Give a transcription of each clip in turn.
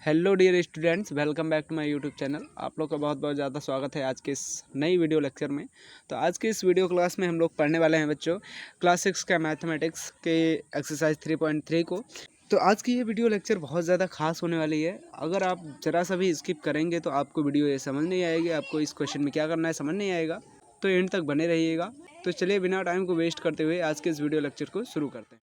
Hello dear students, welcome back to my YouTube channel. आप लोग का बहुत बहुत ज़्यादा स्वागत है आज के इस नई वीडियो लेक्चर में। तो आज के इस वीडियो क्लास में हम लोग पढ़ने वाले हैं बच्चों क्लास 6 का मैथमेटिक्स के एक्सरसाइज 3.3 को। तो आज की ये वीडियो लेक्चर बहुत ज़्यादा खास होने वाली है। अगर आप ज़रा सा भी स्किप करेंगे तो आपको वीडियो ये समझ नहीं आएगी, आपको इस क्वेश्चन में क्या करना है समझ नहीं आएगा। तो एंड तक बने रहिएगा। तो चलिए बिना टाइम को वेस्ट करते हुए आज के इस वीडियो लेक्चर को शुरू करते हैं।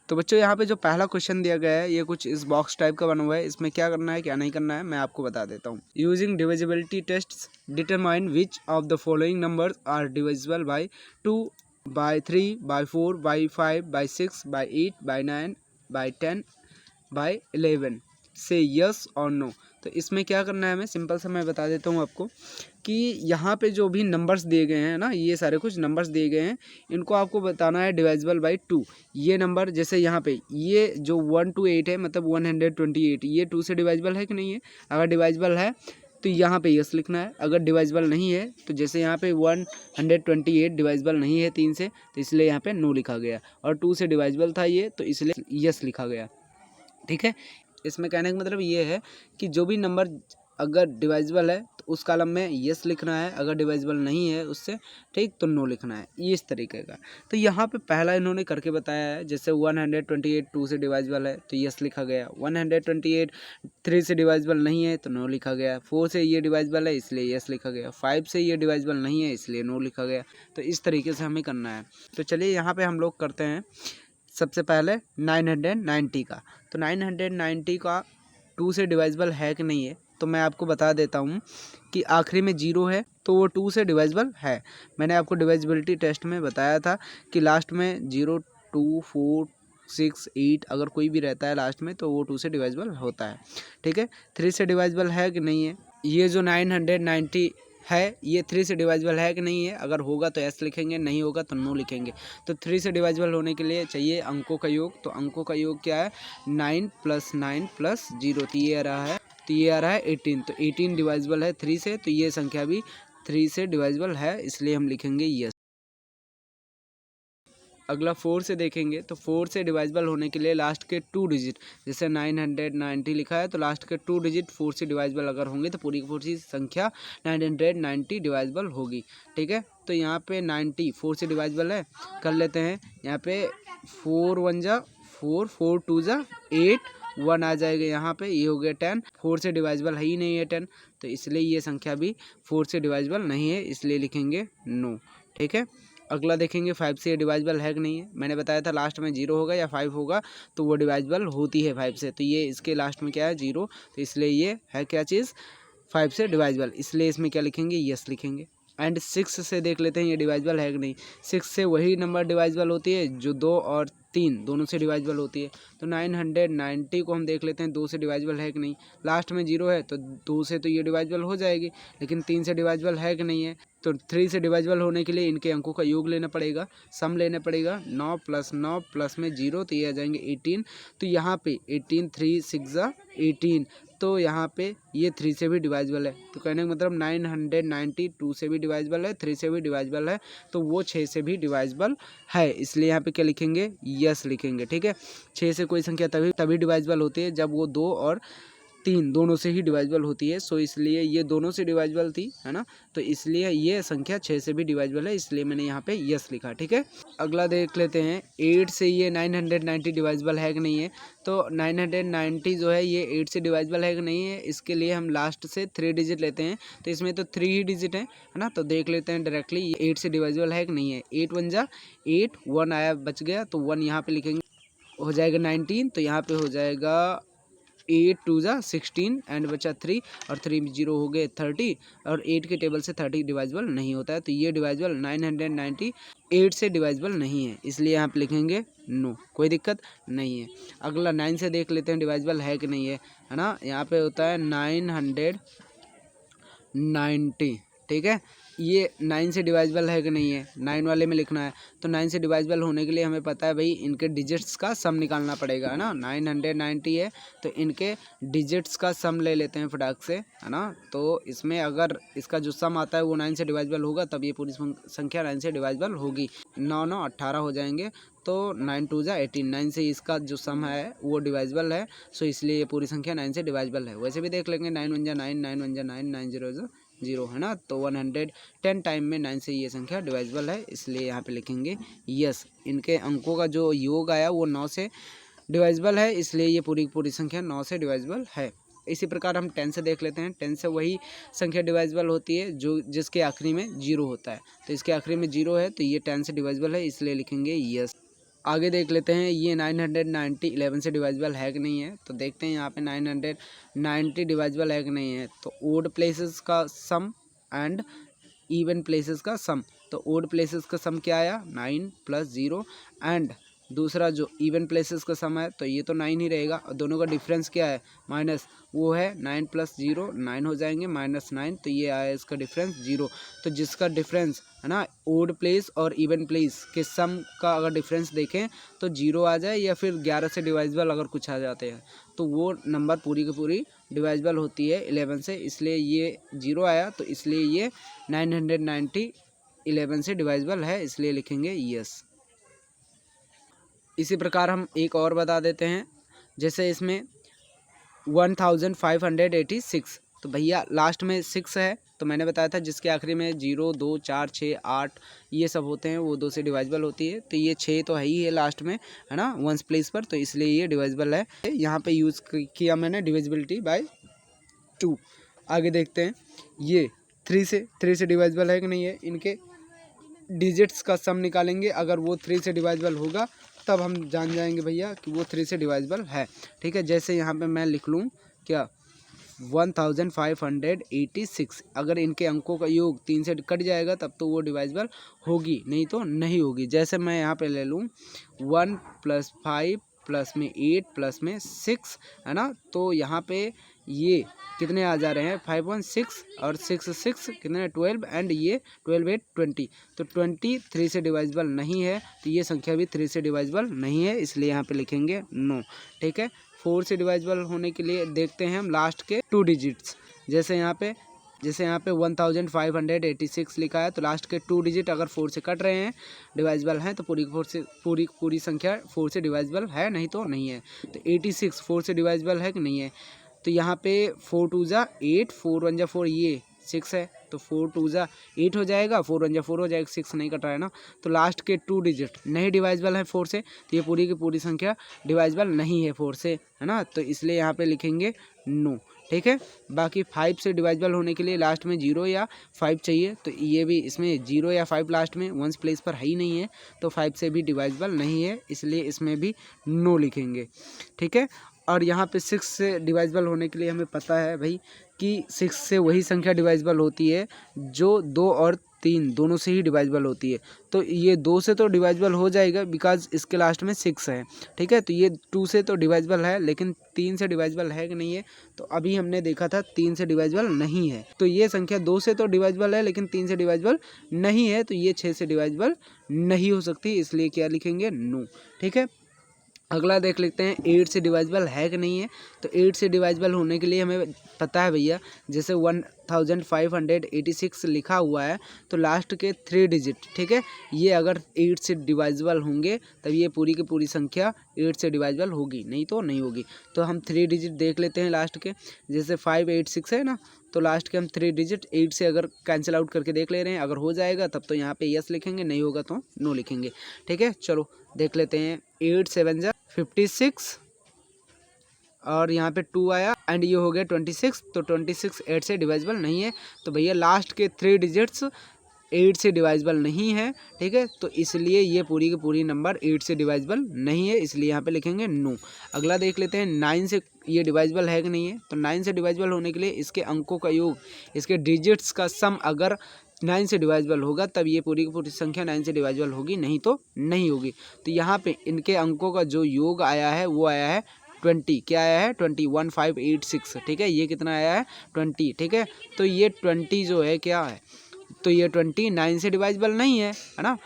तो बच्चों यहाँ पे जो पहला क्वेश्चन दिया गया है ये कुछ इस बॉक्स टाइप का बना हुआ है। इसमें क्या करना है क्या नहीं करना है मैं आपको बता देता हूँ। Using divisibility tests determine which of the following numbers are divisible by 2 by 3 by 4 by 5 by 6 by 8 by 9 by 10 by 11 से यस और नो। तो इसमें क्या करना है हमें सिंपल सा मैं बता देता हूँ आपको कि यहाँ पे जो भी नंबर्स दिए गए हैं ना, ये सारे कुछ नंबर्स दिए गए हैं, इनको आपको बताना है डिवाइजिबल बाई 2। ये नंबर जैसे यहाँ पे ये जो 1 to 8 है मतलब 128, ये 2 से डिवाइजिबल है कि नहीं है। अगर डिवाइजिबल है तो यहाँ पे यस लिखना है। अगर डिवाइजिबल नहीं है तो जैसे यहाँ पे 128 डिवाइजिबल नहीं है 3 से, तो इसलिए यहाँ पे नो लिखा गया। और 2 से डिवाइजिबल था ये, तो इसलिए यस लिखा गया। ठीक है, इसमें कहने का मतलब ये है कि जो भी नंबर अगर डिवाइजिबल है तो उस कॉलम में यस लिखना है, अगर डिवाइजिबल नहीं है उससे ठीक तो नो लिखना है, ये इस तरीके का। तो यहाँ पे पहला इन्होंने करके बताया है। जैसे 128 2 से डिवाइजिबल है तो यस लिखा गया। 128 3 से डिवाइजिबल नहीं है तो नो लिखा गया। 4 से ये डिवाइजिबल है इसलिए यस लिखा गया। 5 से ये डिवाइजिबल नहीं है इसलिए नो लिखा गया। तो इस तरीके से हमें करना है। तो चलिए यहाँ पे हम लोग करते हैं सबसे पहले 990 का। तो 990 का 2 से डिवाइजिबल है कि नहीं है तो मैं आपको बता देता हूँ कि आखिरी में 0 है तो वो 2 से डिवाइजिबल है। मैंने आपको डिवाइजिबिलिटी टेस्ट में बताया था कि लास्ट में 0 2 4 6 8 अगर कोई भी रहता है लास्ट में तो वो 2 से डिवाइजिबल होता है। ठीक है, 3 से डिवाइजिबल है कि नहीं है। ये जो 990 है ये 3 से डिवाइजिबल है कि नहीं है। अगर होगा तो एस लिखेंगे, नहीं होगा तो नो लिखेंगे। तो 3 से डिवाइजिबल होने के लिए चाहिए अंकों का योग। तो अंकों का योग क्या है 9 + 9 + 0, तो ये आ रहा है 18। तो 18 डिवाइजिबल है 3 से, तो ये संख्या भी 3 से डिवाइजिबल है, इसलिए हम लिखेंगे यस। अगला 4 से देखेंगे तो 4 से डिवाइजिबल होने के लिए लास्ट के 2 डिजिट, जैसे 990 लिखा है तो लास्ट के 2 डिजिट 4 से डिवाइजिबल अगर होंगे तो पूरी की पूरी संख्या 990 डिवाइजिबल होगी। ठीक है, तो यहाँ पे 90 4 से डिवाइजिबल है, कर लेते हैं। यहाँ पे 4 1 जा 4 4 2 जा 8 1 आ जाएगा। यहाँ पे ये हो गया 10। 4 से डिवाइजिबल है ही नहीं है 10, तो इसलिए ये संख्या भी 4 से डिवाइजिबल नहीं है, इसलिए लिखेंगे नो। ठीक है, अगला देखेंगे 5 से डिवाइजिबल है कि नहीं है। मैंने बताया था लास्ट में 0 होगा या 5 होगा तो वो डिवाइजिबल होती है 5 से। तो ये इसके लास्ट में क्या है 0, तो इसलिए ये है क्या चीज़ 5 से डिवाइजिबल, इसलिए इसमें क्या लिखेंगे यस लिखेंगे। एंड 6 से देख लेते हैं ये डिवाइजिबल है कि नहीं। 6 से वही नंबर डिवाइजिबल होती है जो 2 और 3 दोनों से डिवाइजिबल होती है। तो 990 को हम देख लेते हैं 2 से डिवाइजिबल है कि नहीं। लास्ट में 0 है तो 2 से तो ये डिवाइजिबल हो जाएगी, लेकिन 3 से डिवाइजिबल है कि नहीं है। तो 3 से डिवाइजिबल होने के लिए इनके अंकों का योग लेना पड़ेगा, सम लेना पड़ेगा। 9 + 9 प्लस में 0 तो ये आ जाएंगे 18। तो यहाँ पे 18 3 6 जा 18, तो यहाँ पे ये 3 से भी डिवाइजिबल है। तो कहने का मतलब 990 2 से भी डिवाइजिबल है, 3 से भी डिवाइजिबल है, तो वो 6 से भी डिवाइजिबल है, इसलिए यहाँ पे क्या लिखेंगे यस लिखेंगे। ठीक है, 6 से कोई संख्या तभी डिवाइजिबल होती है जब वो 2 और 3 दोनों से ही डिवाइजिबल होती है। सो इसलिए ये दोनों से डिवाइजिबल थी, है ना, तो इसलिए ये संख्या 6 से भी डिवाइजिबल है, इसलिए मैंने यहाँ पे यस लिखा। ठीक है, अगला देख लेते हैं 8 से ये 990 डिवाइजिबल है कि नहीं है। तो 990 जो है ये 8 से डिवाइजिबल है कि नहीं है, इसके लिए हम लास्ट से 3 डिजिट लेते हैं। तो इसमें तो 3 ही डिजिट है ना, तो देख लेते हैं डायरेक्टली ये 8 से डिवाइजिबल है कि नहीं है। 8 1 जा 8 1 आया बच गया, तो 1 यहाँ पे लिखेंगे, हो जाएगा 19। तो यहाँ पे हो जाएगा 8 2 जा 16 एंड बचा 3 और 3 0 हो गए 30, और 8 के टेबल से 30 डिवाइजिबल नहीं होता है, तो ये डिवाइजिबल 990 8 से डिवाइजिबल नहीं है, इसलिए यहाँ पे लिखेंगे नो, कोई दिक्कत नहीं है। अगला 9 से देख लेते हैं डिवाइजिबल है कि नहीं है ना। यहाँ पे होता है 990। ठीक है, ये 9 से डिवाइजेबल है कि नहीं है, 9 वाले में लिखना है। तो 9 से डिवाइजेबल होने के लिए हमें पता है भाई इनके डिजिट्स का सम निकालना पड़ेगा, है ना। 990 है तो इनके डिजिट्स का सम ले लेते हैं फटाक से, है ना। तो इसमें अगर इसका जो सम आता है वो 9 से डिवाइजेबल होगा तब ये पूरी संख्या 9 से डिवाइजेबल होगी। 9 9 18 हो जाएंगे, तो 9 2 जा 18, 9 से इसका जो सम है वो डिवाइजेबल है, सो इसलिए ये पूरी संख्या 9 से डिवाइजेबल है। वैसे भी देख लेंगे 9 1 जा 9, 9 1 जा 9, 9 0 जा 0, है ना। तो 110 टाइम में 9 से ये संख्या डिवाइजेबल है, इसलिए यहाँ पे लिखेंगे यस। इनके अंकों का जो योग आया वो 9 से डिवाइजेबल है, इसलिए ये पूरी पूरी संख्या 9 से डिवाइजेबल है। इसी प्रकार हम 10 से देख लेते हैं। 10 से वही संख्या डिवाइजेबल होती है जो जिसके आखिरी में 0 होता है। तो इसके आखिरी में 0 है तो ये 10 से डिवाइजेबल है, इसलिए लिखेंगे यस। आगे देख लेते हैं ये 990 11 से डिवाइजेबल है कि नहीं है। तो देखते हैं यहाँ पे 990 डिवाइजेबल है कि नहीं है। तो ओड प्लेसेस का सम एंड इवन प्लेसेस का सम। तो ओड प्लेसेस का सम क्या आया 9 + 0 एंड दूसरा जो इवन प्लेसेस का सम है तो ये तो 9 ही रहेगा, और दोनों का डिफरेंस क्या है माइनस, वो है 9 + 0 9 हो जाएंगे -9, तो ये आया इसका डिफरेंस 0। तो जिसका डिफरेंस है ना ओड प्लेस और इवन प्लेस के सम का अगर डिफरेंस देखें तो 0 आ जाए या फिर 11 से डिवाइजेबल अगर कुछ आ जाते हैं तो वो नंबर पूरी की पूरी डिवाइजेबल होती है 11 से, इसलिए ये 0 आया। तो इसलिए ये 990 11 से डिवाइजेबल है, इसलिए लिखेंगे यस। इसी प्रकार हम एक और बता देते हैं, जैसे इसमें 1586, तो भैया लास्ट में 6 है, तो मैंने बताया था जिसके आखिरी में 0 2 4 6 8 ये सब होते हैं वो 2 से डिवाइजेबल होती है। तो ये 6 तो है ही है लास्ट में, है ना, वंस प्लेस पर, तो इसलिए ये डिवाइजेबल है। यहाँ पे यूज़ किया मैंने डिविजिबिलिटी बाय 2। आगे देखते हैं ये 3 से डिवाइजेबल है कि नहीं है। इनके डिजिट्स का सम निकालेंगे, अगर वो 3 से डिवाइजेबल होगा तब हम जान जाएंगे भैया कि वो 3 से डिवाइजेबल है। ठीक है, जैसे यहाँ पे मैं लिख लूँ क्या 1586, अगर इनके अंकों का योग 3 से कट जाएगा तब तो वो डिवाइजेबल होगी, नहीं तो नहीं होगी। जैसे मैं यहाँ पे ले लूँ 1 + 5 + में 8 + में 6, है ना। तो यहाँ पे ये कितने आ जा रहे हैं 5 1 6 और 6 6 कितने 12 एंड ये 12 8 20। तो 20 3 से डिवाइजेबल नहीं है, तो ये संख्या भी 3 से डिवाइजेबल नहीं है, इसलिए यहाँ पे लिखेंगे नो। ठीक है, 4 से डिवाइजेबल होने के लिए देखते हैं हम लास्ट के 2 डिजिट्स। जैसे यहाँ पे 1586 लिखा है, तो लास्ट के 2 डिजिट अगर 4 से कट रहे हैं डिवाइजेबल हैं तो पूरी संख्या 4 से डिवाइजेबल है, नहीं तो नहीं है। तो 86 4 से डिवाइजेबल है कि नहीं है। तो यहाँ पे 4 2 जा 8 4 1 जा 4, ये 6 है, तो 4 2 जा 8 हो जाएगा, 4 1 जा 4 हो जाएगा, 6 नहीं कट रहा है ना। तो लास्ट के 2 डिजिट नहीं डिवाइजेबल है 4 से, तो ये पूरी की पूरी संख्या डिवाइजेबल नहीं है 4 से, है ना। तो इसलिए यहाँ पे लिखेंगे नो। ठीक है, बाकी 5 से डिवाइजेबल होने के लिए लास्ट में 0 या 5 चाहिए, तो ये भी इसमें 0 या 5 लास्ट में वंस प्लेस पर है ही नहीं है, तो 5 से भी डिवाइजेबल नहीं है, इसलिए इसमें भी नो लिखेंगे। ठीक है, और यहाँ पे 6 से डिवाइजेबल होने के लिए हमें पता है भाई कि 6 से वही संख्या डिवाइजेबल होती है जो 2 और 3 दोनों से ही डिवाइजेबल होती है। तो ये 2 से तो डिवाइजेबल हो जाएगा बिकॉज इसके लास्ट में 6 है। ठीक है, तो ये 2 से तो डिवाइजेबल है, लेकिन 3 से डिवाइजेबल है कि नहीं है। तो अभी हमने देखा था 3 से डिवाइजेबल नहीं है, तो ये संख्या 2 से तो डिवाइजेबल है लेकिन 3 से डिवाइजेबल नहीं है, तो ये 6 से डिवाइजेबल नहीं हो सकती, इसलिए क्या लिखेंगे नो। ठीक है, अगला देख लेते हैं 8 से डिवाइजेबल है कि नहीं है। तो 8 से डिवाइजेबल होने के लिए हमें पता है भैया, जैसे 1586 लिखा हुआ है तो लास्ट के 3 डिजिट, ठीक है, ये अगर 8 से डिवाइजेबल होंगे तब ये पूरी की पूरी संख्या 8 से डिवाइजेबल होगी, नहीं तो नहीं होगी। तो हम 3 डिजिट देख लेते हैं लास्ट के, जैसे 586 है ना, तो लास्ट के हम 3 डिजिट 8 से अगर कैंसिल आउट करके देख ले रहे हैं, अगर हो जाएगा तब तो यहाँ पे यस लिखेंगे, नहीं होगा तो नो लिखेंगे। ठीक है, चलो देख लेते हैं 8 7 जा 56 और यहाँ पे 2 आया एंड ये हो गया 26, तो 26 8 से डिवाइजेबल नहीं है, तो भैया लास्ट के 3 डिजिट्स 8 से डिवाइजेबल नहीं है। ठीक है, तो इसलिए ये पूरी की पूरी नंबर 8 से डिवाइजेबल नहीं है, इसलिए यहाँ पे लिखेंगे नो। अगला देख लेते हैं 9 से ये डिवाइजेबल है कि नहीं है। तो 9 से डिवाइजेबल होने के लिए इसके अंकों का योग, इसके डिजिट्स का सम अगर 9 से डिवाइजेबल होगा तब ये पूरी की पूरी संख्या 9 से डिवाइजेबल होगी, नहीं तो नहीं होगी। तो यहाँ पे इनके अंकों का जो योग आया है वो आया है 20, क्या आया है 20 1586। ठीक है, ये कितना आया है 20। ठीक है, तो ये 20 जो है क्या है तो ये 29 से डिवाइजिबल नहीं है ना,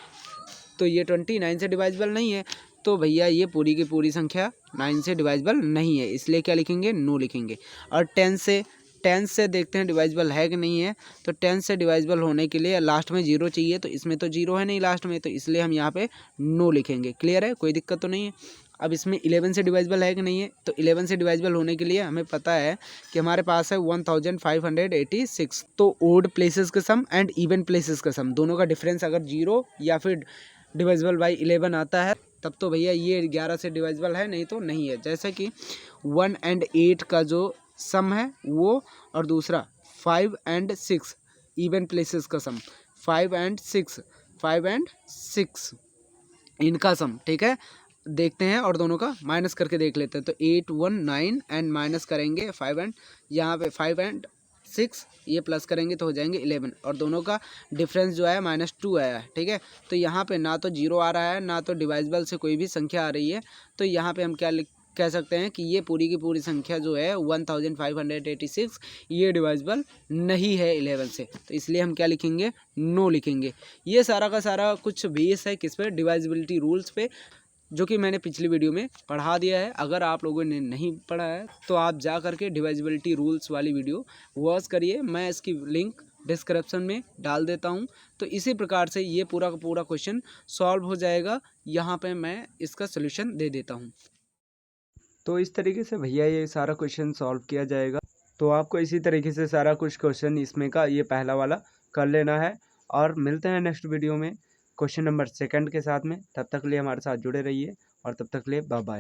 तो ये 29 से डिवाइजिबल नहीं है, तो भैया ये पूरी की पूरी संख्या 9 से डिवाइजिबल नहीं है, इसलिए क्या लिखेंगे, नो लिखेंगे। और 10 से देखते हैं डिवाइजिबल है कि नहीं है। तो 10 से डिवाइजिबल होने के लिए लास्ट में 0 चाहिए, तो इसमें तो 0 है नहीं लास्ट में, तो इसलिए हम यहाँ पे नो लिखेंगे। क्लियर है, कोई दिक्कत तो नहीं है। अब इसमें 11 से डिवाइजिबल है कि नहीं है, तो 11 से डिवाइजिबल होने के लिए हमें पता है कि हमारे पास है 1586। तो ओड प्लेसेस का सम एंड इवन प्लेसेस का सम दोनों का डिफरेंस अगर 0 या फिर डिवाइजिबल बाई 11 आता है तब तो भैया ये 11 से डिवाइजिबल है, नहीं तो नहीं है। जैसे कि 1 and 8 का जो सम है वो, और दूसरा 5 and 6 इवन प्लेसेस का सम, 5 and 6 इनका सम, ठीक है। देखते हैं और दोनों का माइनस करके देख लेते हैं। तो 8 1 9 एंड माइनस करेंगे 5 एंड, यहाँ पे 5 and 6 ये प्लस करेंगे तो हो जाएंगे 11, और दोनों का डिफरेंस जो है -2 आया है, ठीक है। तो यहाँ पे ना तो 0 आ रहा है ना तो डिवाइजिबल से कोई भी संख्या आ रही है, तो यहाँ पे हम क्या कह सकते हैं कि ये पूरी की पूरी संख्या जो है 1586 ये डिवाइजिबल नहीं है 11 से, तो इसलिए हम क्या लिखेंगे, नो लिखेंगे। ये सारा का सारा कुछ बेस है किस पे, डिवाइजिबिलिटी रूल्स पे, जो कि मैंने पिछली वीडियो में पढ़ा दिया है। अगर आप लोगों ने नहीं पढ़ा है तो आप जा करके डिवाइजिबिलिटी रूल्स वाली वीडियो वॉच करिए, मैं इसकी लिंक डिस्क्रिप्शन में डाल देता हूं। तो इसी प्रकार से ये पूरा का पूरा क्वेश्चन सॉल्व हो जाएगा, यहाँ पे मैं इसका सोल्यूशन दे देता हूँ। तो इस तरीके से भैया ये सारा क्वेश्चन सॉल्व किया जाएगा। तो आपको इसी तरीके से सारा कुछ क्वेश्चन इसमें का ये पहला वाला कर लेना है, और मिलते हैं नेक्स्ट वीडियो में क्वेश्चन नंबर 2 के साथ में। तब तक के लिए हमारे साथ जुड़े रहिए, और तब तक के लिए बाय बाय।